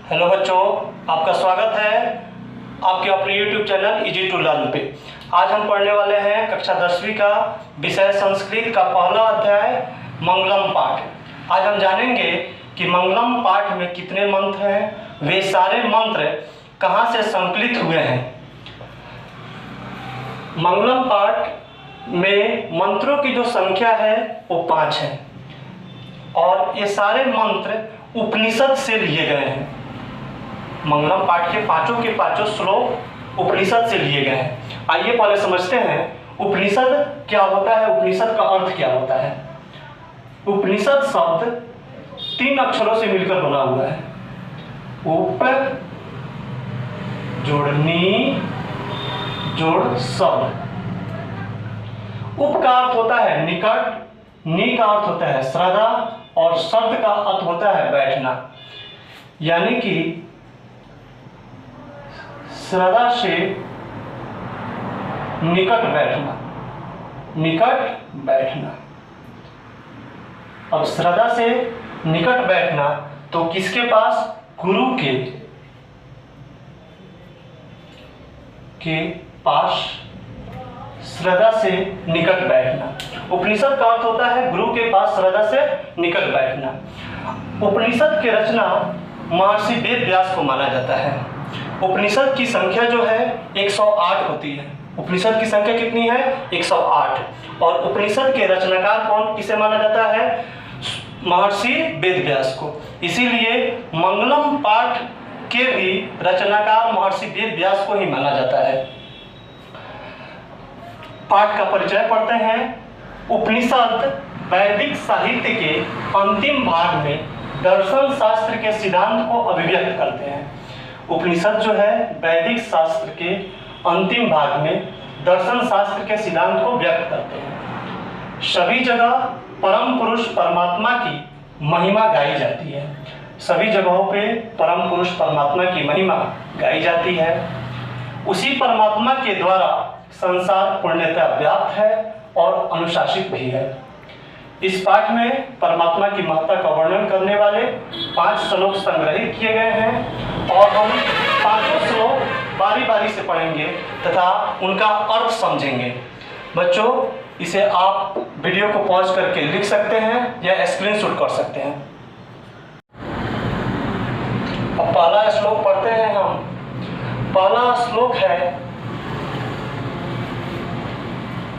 Hello बच्चों, आपका स्वागत है आपके अपने YouTube channel easy to learn पे। आज हम पढ़ने वाले हैं कक्षा 10वीं का विषय संस्कृत का पहला अध्याय मंगलम पाठ। आज हम जानेंगे कि मंगलम पाठ में कितने मंत्र हैं, वे सारे मंत्र कहाँ से संकलित हुए हैं। मंगलम पाठ में मंत्रों की जो संख्या है वो 5 है और ये सारे मंत्र उपनिषद से लिए गए हैं। मंगलम पाठ के पांचों श्लोक उपनिषद से लिए गए हैं। आइए पहले समझते हैं उपनिषद क्या होता है, उपनिषद का अर्थ क्या होता है। उपनिषद शब्द 3 अक्षरों से मिलकर बना हुआ है। उप जोड़नी जोड़ शब्द। उप का अर्थ होता है निकट, नी का अर्थ होता है श्रद्धा और शब्द का अर्थ होता है बैठना, यानी कि श्रद्धा से निकट बैठना, निकट बैठना। अब श्रद्धा से निकट बैठना तो किसके पास? गुरु के पास श्रद्धा से निकट बैठना। उपनिषद का अर्थ होता है गुरु के पास श्रद्धा से निकट बैठना। उपनिषद की रचना महर्षि वेद व्यास को माना जाता है। उपनिषद की संख्या जो है 108 होती है। उपनिषद की संख्या कितनी है? 108। और उपनिषद के रचनाकार कौन किसे माना जाता है? महर्षि वेद व्यास को। इसीलिए मंगलम पाठ के भी रचनाकार महर्षि वेद व्यास को ही माना जाता है। पाठ का परिचय पढ़ते हैं। उपनिषद वैदिक साहित्य के अंतिम भाग में दर्शन शास्त्र के सिद्धांत को अभिव्यक्त करते हैं। उपनिषद जो है वैदिक शास्त्र के अंतिम भाग में दर्शन शास्त्र के सिद्धांत को व्यक्त करते हैं। सभी जगह परम पुरुष परमात्मा की महिमा गाई जाती है। सभी जगहों पे परम पुरुष परमात्मा की महिमा गाई जाती है। उसी परमात्मा के द्वारा संसार पूर्णतः व्याप्त है और अनुशासित भी है। इस पाठ में परमात्मा की महत्ता का वर्णन करने वाले 5 श्लोक संग्रहित किए गए हैं और हम 5 श्लोक बारी बारी से पढ़ेंगे तथा उनका अर्थ समझेंगे। बच्चों, इसे आप वीडियो को पॉज करके लिख सकते हैं या स्क्रीनशॉट कर सकते हैं। अब पहला श्लोक पढ़ते हैं हम। पहला श्लोक है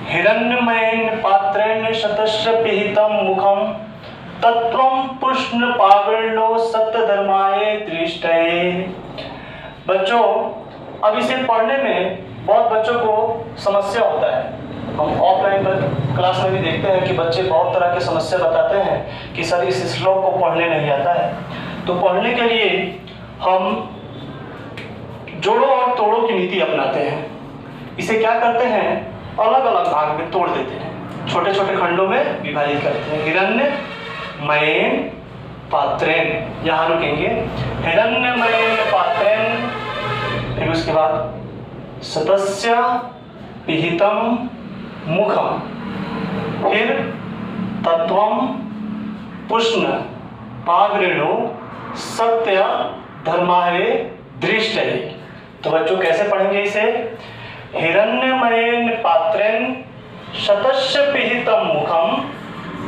हिरण्मयेन पात्रेण शतस्य पिहितं मुखं तत्त्वं पुष्ण पावर्णो सत्यधर्माय दृष्टये। बच्चों, अब इसे पढ़ने में बहुत बच्चों को समस्या होता है। हम ऑफलाइन क्लास में भी देखते हैं कि बच्चे बहुत तरह की समस्या बताते हैं कि सर इस श्लोक को पढ़ने नहीं आता है। तो पढ़ने के लिए हम जोड़ो और तोड़ो की नीति अपनाते हैं। इसे क्या करते हैं? अलग अलग भाग में तोड़ देते हैं, छोटे छोटे खंडों में विभाजित करते हैं। हिरण्मयेन पात्रेण, यहाँ रुकेंगे। हिरण्मयेन पात्रेण, फिर उसके बाद शतस्य पिहितं मुखं, फिर तत्त्वं पुष्ण पावृणो सत्य धर्माय दृष्टये। तो बच्चों कैसे पढ़ेंगे इसे? हिरण्मयेन पात्रेण शतस्य पिहितं मुखं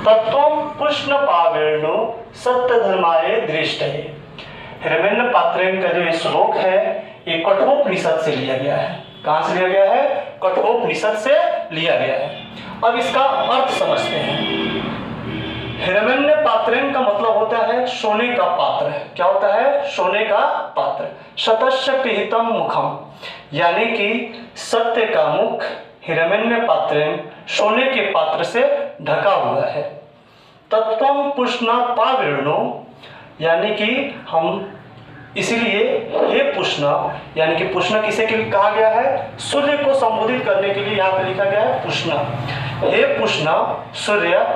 तत्त्वं पुष्ण पावर्णो सत्य धर्माय दृष्टये। हिरण्मय पात्रेण का जो श्लोक है ये कठोपनिषद से लिया गया है। कहाँ से लिया गया है? कठोपनिषद से लिया गया है। अब इसका अर्थ समझते हैं। हिरण्मय पात्रेण का मतलब होता है सोने का पात्र। क्या होता है? सोने का पात्र। शतस्य पिहितं मुखम, यानी कि सत्य का मुख हिरण्मय पात्रेण सोने के पात्र से ढका हुआ है। तत्त्वं पुष्ण पावर्णो, यानी कि हम इसलिए हे पुष्ण, यानी कि पुष्ण किसे के लिए कहा गया है? सूर्य को संबोधित करने के लिए यहाँ पे लिखा गया है पुष्ण। हे पुष्ण सूर्य,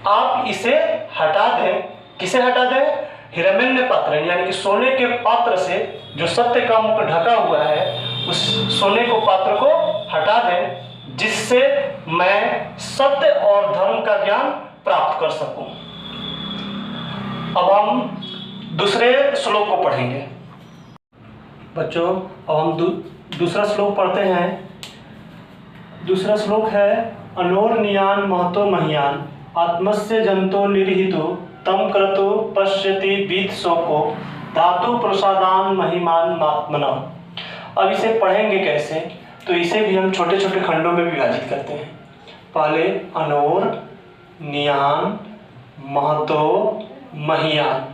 आप इसे हटा दें। किसे हटा दें? हिरण्मय पात्रेण, यानी कि सोने के पात्र से जो सत्य का मुख ढका हुआ है उस सोने को पात्र को हटा दें, जिससे मैं सत्य और धर्म का ज्ञान प्राप्त कर सकूं। अब हम दूसरे श्लोक को पढ़ेंगे। बच्चों अब हम दूसरा श्लोक पढ़ते हैं। दूसरा श्लोक है अनोर्नियान महतो मह्यान आत्मस्य जंतो निर्हितो तम क्रतु पश्यति बीत शोको धातु प्रसादान महिमान मात्मना। अब इसे पढ़ेंगे कैसे, तो इसे भी हम छोटे छोटे खंडों में विभाजित करते हैं। पहले अनोर नियान महतो मह्यान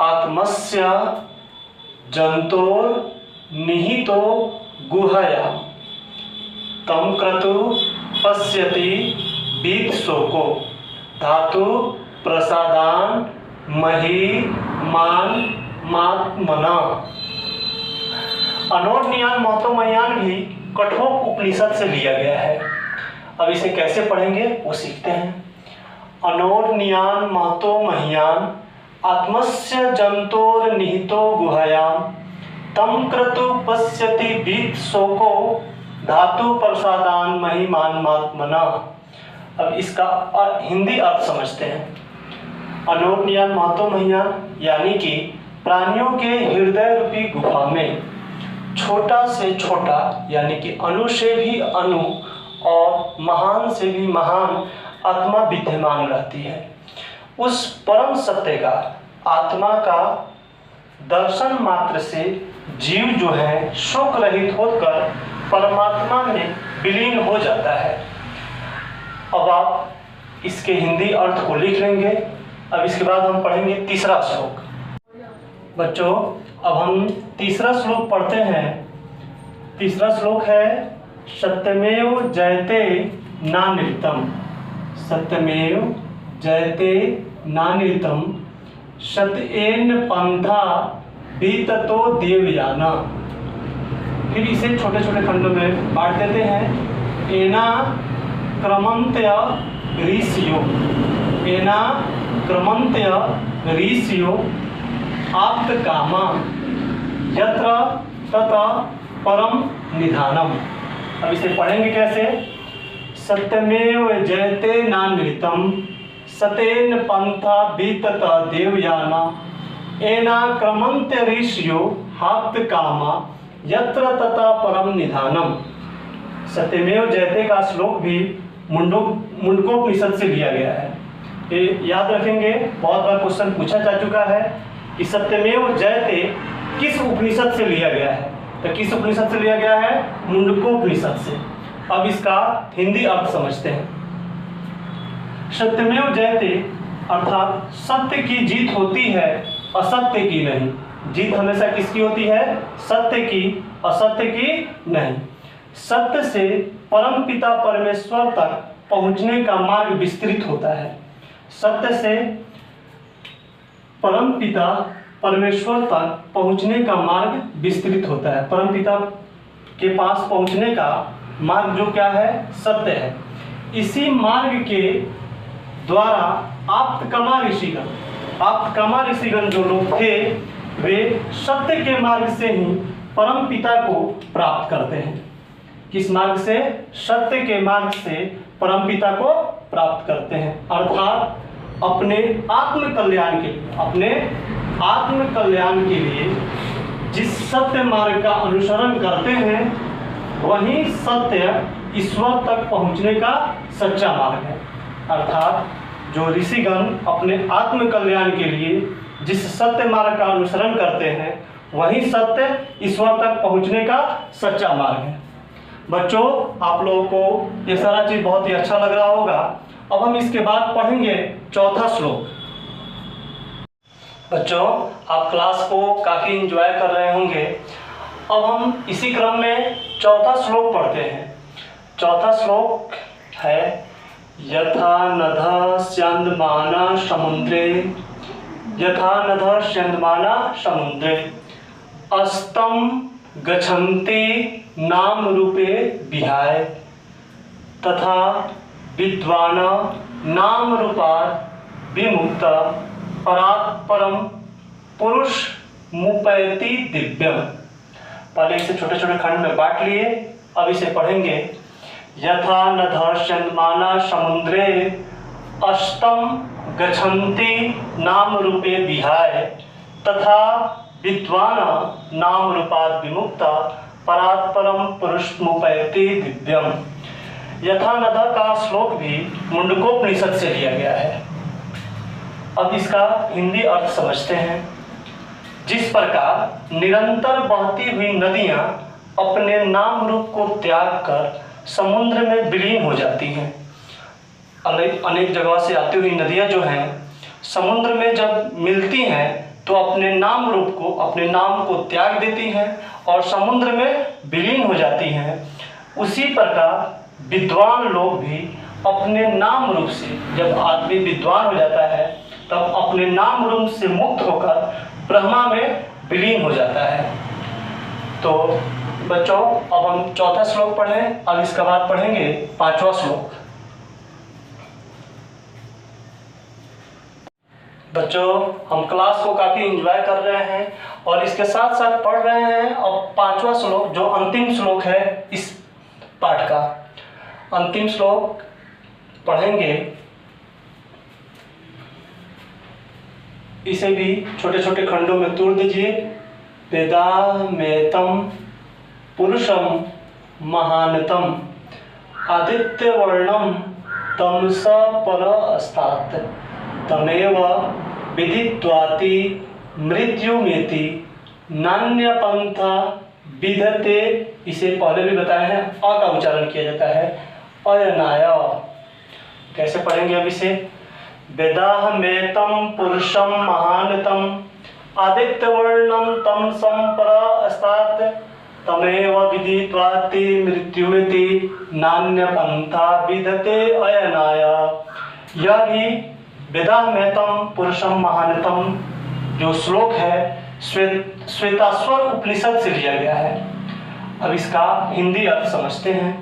आत्मस्य जंतोर निहितो गुहया तम क्रतु पश्यति बीत शोको धातु प्रसादान मही मान मात्मना। अनोर्नियान महतो मह्यान भी कठोर उपनिषद से लिया गया है। अब इसे कैसे पढ़ेंगे वो सीखते हैं। अनोर्नियान महतो मह्यान आत्मस्य जंतोर निहितो गुहयाम तम क्रतु पश्यति बीत शोको धातु प्रसादान महिमान मात्मना। अब इसका हिंदी अर्थ समझते हैं। अनोर्नियान महतो मह्यान यानी कि प्राणियों के हृदय रूपी गुफा में छोटा से छोटा यानी कि अणु से भी अणु और महान से भी महान आत्मा विद्यमान रहती है। उस परम सत्य का आत्मा का दर्शन मात्र से जीव जो है शोक रहित होकर परमात्मा में विलीन हो जाता है। अब आप इसके हिंदी अर्थ को लिख लेंगे। अब इसके बाद हम पढ़ेंगे तीसरा श्लोक। बच्चों अब हम तीसरा श्लोक पढ़ते हैं। तीसरा श्लोक है सत्यमेव जयते नानृतम। सत्यमेव जयते नानृतम शतएन पंथा बीततो देवयाना। फिर इसे छोटे छोटे खंडों में बांट देते हैं। एना क्रमंत्य ऋषियो एना क्रमंत्य ऋषियो आप्त कामा यत्र तथा परम निधानम। अब इसे पढ़ेंगे कैसे। सत्यमेव जयते नानृतम सतेन पंथा बीतत देवयाना एना क्रमंत्य ऋषियो हाप्त कामा यत्र तथा परम निधानम। सत्यमेव जयते का श्लोक भी मुंडकोपनिषद से लिया गया है। ये याद रखेंगे, बहुत बार क्वेश्चन पूछा जा चुका है कि सत्यमेव जयते किस उपनिषद से लिया गया है। तो किस उपनिषद से लिया गया है? मुंडकोपनिषद से। अब इसका हिंदी अर्थ समझते हैं। सत्यमेव जयते अर्थात सत्य की जीत होती है, असत्य की नहीं। जीत हमेशा किसकी होती है? सत्य की, असत्य की नहीं। सत्य से परम पिता परमेश्वर तक पहुंचने का मार्ग विस्तृत होता है। सत्य से परम पिता परमेश्वर तक पहुंचने का मार्ग विस्तृत होता है। परम पिता के पास पहुंचने का मार्ग जो क्या है? सत्य है। इसी मार्ग के द्वारा आप्तकामा ऋषिगण जो लोग थे वे सत्य के मार्ग से ही परम पिता को प्राप्त करते हैं। किस मार्ग से? सत्य के मार्ग से परम पिता को प्राप्त करते हैं। अर्थात अपने आत्म कल्याण के लिए जिस सत्य मार्ग का अनुसरण करते हैं वही सत्य ईश्वर तक पहुंचने का सच्चा मार्ग है। अर्थात जो ऋषिगण अपने आत्म कल्याण के लिए जिस सत्य मार्ग का अनुसरण करते हैं वही सत्य ईश्वर तक पहुंचने का सच्चा मार्ग है। बच्चों आप लोगों को ये सारा चीज बहुत ही अच्छा लग रहा होगा। अब हम इसके बाद पढ़ेंगे चौथा श्लोक। बच्चों आप क्लास को काफी एंजॉय कर रहे होंगे। अब हम इसी क्रम में चौथा श्लोक पढ़ते हैं। चौथा श्लोक है यथा नभः स्यन्दमाना समुद्रे यथा नभः स्यन्दमाना समुद्रे अस्तं गच्छन्ति नाम रूपे विहाय तथा विद्वान नाम रूपात् विमुक्त परात् परम पुरुष मुपैति दिव्यम। पहले इसे छोटे छोटे खंड में बांट लिए। अब इसे पढ़ेंगे। यथा नभः स्यन्दमाना समुद्रे अस्तं गच्छन्ति नाम रूपे विहाय तथा विद्वान नाम रूपाद विमुक्ता परात् परम पुरुषमुपैति दिव्यम। यथा नदा का श्लोक भी मुंडकोपनिषद से लिया गया है। अब इसका हिंदी अर्थ समझते हैं। जिस प्रकार निरंतर बहती हुई नदियां अपने नाम रूप को त्याग कर समुद्र में विलीन हो जाती हैं। अनेक जगह से आती हुई नदियां जो हैं समुद्र में जब मिलती हैं तो अपने नाम रूप को, अपने नाम को त्याग देती हैं और समुद्र में विलीन हो जाती हैं। उसी प्रकार विद्वान लोग भी अपने नाम रूप से, जब आदमी विद्वान हो जाता है तब अपने नाम रूप से मुक्त होकर ब्रह्मा में विलीन हो जाता है। तो बच्चों, अब हम चौथा श्लोक पढ़ें। अब इसके बाद पढ़ेंगे पांचवा श्लोक। बच्चों, हम क्लास को काफ़ी एंजॉय कर रहे हैं और इसके साथ साथ पढ़ रहे हैं। अब पांचवा श्लोक जो अंतिम श्लोक है इस पाठ का, अंतिम श्लोक पढ़ेंगे। इसे भी छोटे छोटे खंडों में तोड़ दीजिए। वेदामेतं पुरुषं महानतं आदित्यवर्णं तमसा परस्तात् तमेव विदित्वाति मृत्युमेति नान्यपंथा विदते। इसे पहले भी बताया है, अ का उच्चारण किया जाता है, अयनाय। कैसे पढ़ेंगे अब इसे? वेदाहमेतं पुरुषं महानतं आदित्यवर्णं तमसं परस्तात् तमेव विदित्वाति मृत्युमिति नान्यपंथा विदते अयनाय। यह भी वेदाहमेतं पुरुषं महानतं जो श्लोक है श्वेताश्वर उपनिषद से लिया गया है। अब इसका हिंदी अर्थ समझते हैं।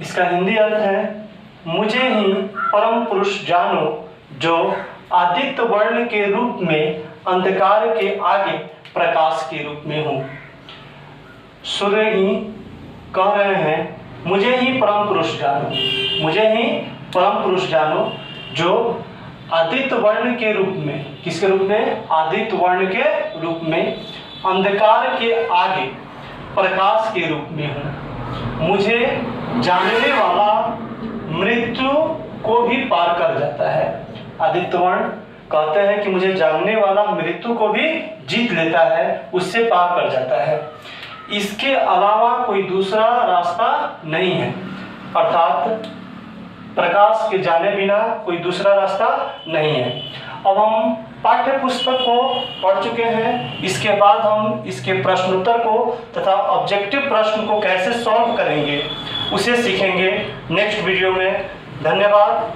इसका हिंदी अर्थ है, मुझे ही परम पुरुष जानो जो आदित्य वर्ण के रूप में अंधकार के आगे प्रकाश के रूप में हूँ। सूर्य ही कह रहे हैं, मुझे ही परम पुरुष जानो, मुझे ही परम पुरुष जानो जो आदित्य वर्ण के रूप में, किसके रूप में? आदित्य वर्ण के रूप में अंधकार के आगे प्रकाश के रूप में हूँ। मुझे जानने वाला मृत्यु को भी पार कर जाता है। आदित्य वर्ण कहते हैं कि मुझे जानने वाला मृत्यु को भी जीत लेता है, उससे पार कर जाता है। इसके अलावा कोई दूसरा रास्ता नहीं है, अर्थात प्रकाश के जाने बिना कोई दूसरा रास्ता नहीं है। अब हम पाठ्य पुस्तक को पढ़ चुके हैं। इसके बाद हम इसके प्रश्नोत्तर को तथा ऑब्जेक्टिव प्रश्न को कैसे सॉल्व करेंगे उसे सीखेंगे नेक्स्ट वीडियो में। धन्यवाद।